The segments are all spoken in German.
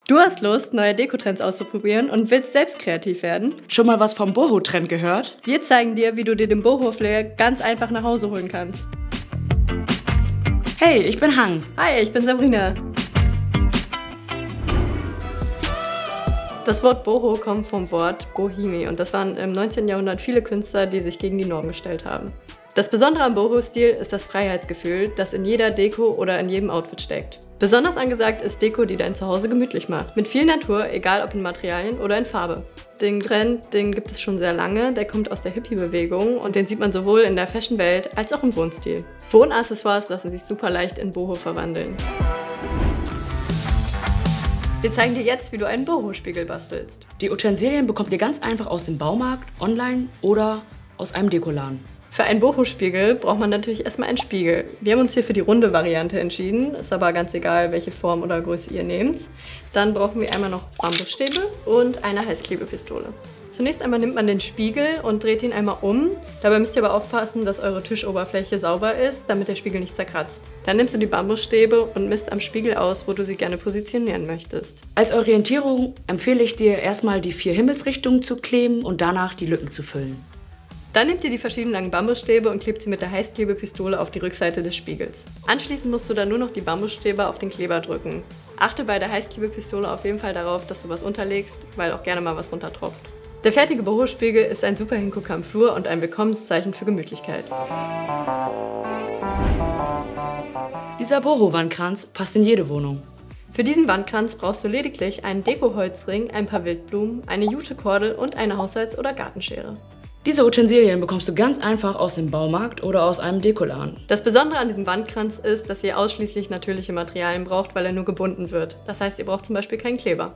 Du hast Lust, neue Dekotrends auszuprobieren und willst selbst kreativ werden? Schon mal was vom Boho-Trend gehört? Wir zeigen dir, wie du dir den Boho-Flair ganz einfach nach Hause holen kannst. Hey, ich bin Hang. Hi, ich bin Sabrina. Das Wort Boho kommt vom Wort Bohemi und das waren im 19. Jahrhundert viele Künstler, die sich gegen die Norm gestellt haben. Das Besondere am Boho-Stil ist das Freiheitsgefühl, das in jeder Deko oder in jedem Outfit steckt. Besonders angesagt ist Deko, die dein Zuhause gemütlich macht. Mit viel Natur, egal ob in Materialien oder in Farbe. Den Trend, den gibt es schon sehr lange, der kommt aus der Hippie-Bewegung und den sieht man sowohl in der Fashion-Welt als auch im Wohnstil. Wohnaccessoires lassen sich super leicht in Boho verwandeln. Wir zeigen dir jetzt, wie du einen Boho-Spiegel bastelst. Die Utensilien bekommt ihr ganz einfach aus dem Baumarkt, online oder aus einem Dekoladen. Für einen Boho-Spiegel braucht man natürlich erstmal einen Spiegel. Wir haben uns hier für die runde Variante entschieden, ist aber ganz egal, welche Form oder Größe ihr nehmt. Dann brauchen wir einmal noch Bambusstäbe und eine Heißklebepistole. Zunächst einmal nimmt man den Spiegel und dreht ihn einmal um. Dabei müsst ihr aber aufpassen, dass eure Tischoberfläche sauber ist, damit der Spiegel nicht zerkratzt. Dann nimmst du die Bambusstäbe und misst am Spiegel aus, wo du sie gerne positionieren möchtest. Als Orientierung empfehle ich dir erstmal die 4 Himmelsrichtungen zu kleben und danach die Lücken zu füllen. Dann nehmt ihr die verschiedenen langen Bambusstäbe und klebt sie mit der Heißklebepistole auf die Rückseite des Spiegels. Anschließend musst du dann nur noch die Bambusstäbe auf den Kleber drücken. Achte bei der Heißklebepistole auf jeden Fall darauf, dass du was unterlegst, weil auch gerne mal was runtertropft. Der fertige Boho-Spiegel ist ein super Hingucker am Flur und ein Willkommenszeichen für Gemütlichkeit. Dieser Boho-Wandkranz passt in jede Wohnung. Für diesen Wandkranz brauchst du lediglich einen Deko-Holzring, ein paar Wildblumen, eine Jute-Kordel und eine Haushalts- oder Gartenschere. Diese Utensilien bekommst du ganz einfach aus dem Baumarkt oder aus einem Dekoladen. Das Besondere an diesem Wandkranz ist, dass ihr ausschließlich natürliche Materialien braucht, weil er nur gebunden wird. Das heißt, ihr braucht zum Beispiel keinen Kleber.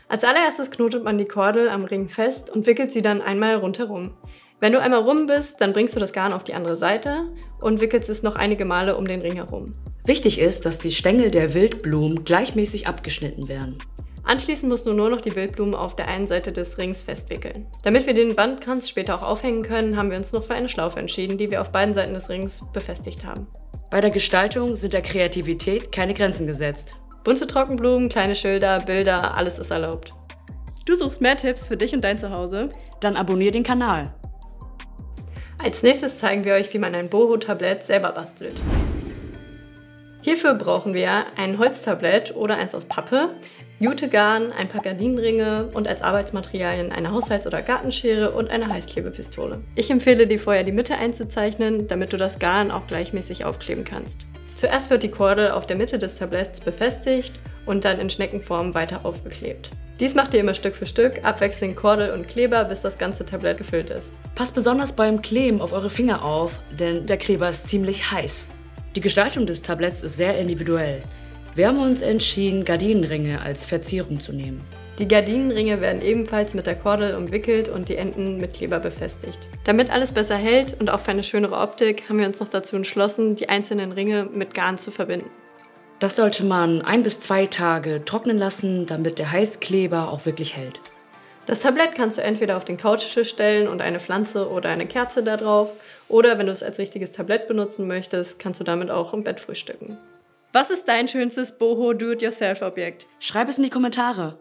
Als allererstes knotet man die Kordel am Ring fest und wickelt sie dann einmal rundherum. Wenn du einmal rum bist, dann bringst du das Garn auf die andere Seite und wickelst es noch einige Male um den Ring herum. Wichtig ist, dass die Stängel der Wildblumen gleichmäßig abgeschnitten werden. Anschließend musst du nur noch die Wildblumen auf der einen Seite des Rings festwickeln. Damit wir den Wandkranz später auch aufhängen können, haben wir uns noch für eine Schlaufe entschieden, die wir auf beiden Seiten des Rings befestigt haben. Bei der Gestaltung sind der Kreativität keine Grenzen gesetzt. Bunte Trockenblumen, kleine Schilder, Bilder, alles ist erlaubt. Du suchst mehr Tipps für dich und dein Zuhause? Dann abonniere den Kanal. Als nächstes zeigen wir euch, wie man ein Boho-Tablett selber bastelt. Hierfür brauchen wir ein Holztablett oder eins aus Pappe, Jutegarn, ein paar Gardinenringe und als Arbeitsmaterialien eine Haushalts- oder Gartenschere und eine Heißklebepistole. Ich empfehle dir vorher die Mitte einzuzeichnen, damit du das Garn auch gleichmäßig aufkleben kannst. Zuerst wird die Kordel auf der Mitte des Tabletts befestigt und dann in Schneckenform weiter aufgeklebt. Dies macht ihr immer Stück für Stück, abwechselnd Kordel und Kleber, bis das ganze Tablett gefüllt ist. Passt besonders beim Kleben auf eure Finger auf, denn der Kleber ist ziemlich heiß. Die Gestaltung des Tabletts ist sehr individuell. Wir haben uns entschieden, Gardinenringe als Verzierung zu nehmen. Die Gardinenringe werden ebenfalls mit der Kordel umwickelt und die Enden mit Kleber befestigt. Damit alles besser hält und auch für eine schönere Optik, haben wir uns noch dazu entschlossen, die einzelnen Ringe mit Garn zu verbinden. Das sollte man 1 bis 2 Tage trocknen lassen, damit der Heißkleber auch wirklich hält. Das Tablett kannst du entweder auf den Couchtisch stellen und eine Pflanze oder eine Kerze da drauf, oder wenn du es als richtiges Tablett benutzen möchtest, kannst du damit auch im Bett frühstücken. Was ist dein schönstes Boho Do-it-yourself-Objekt? Schreib es in die Kommentare.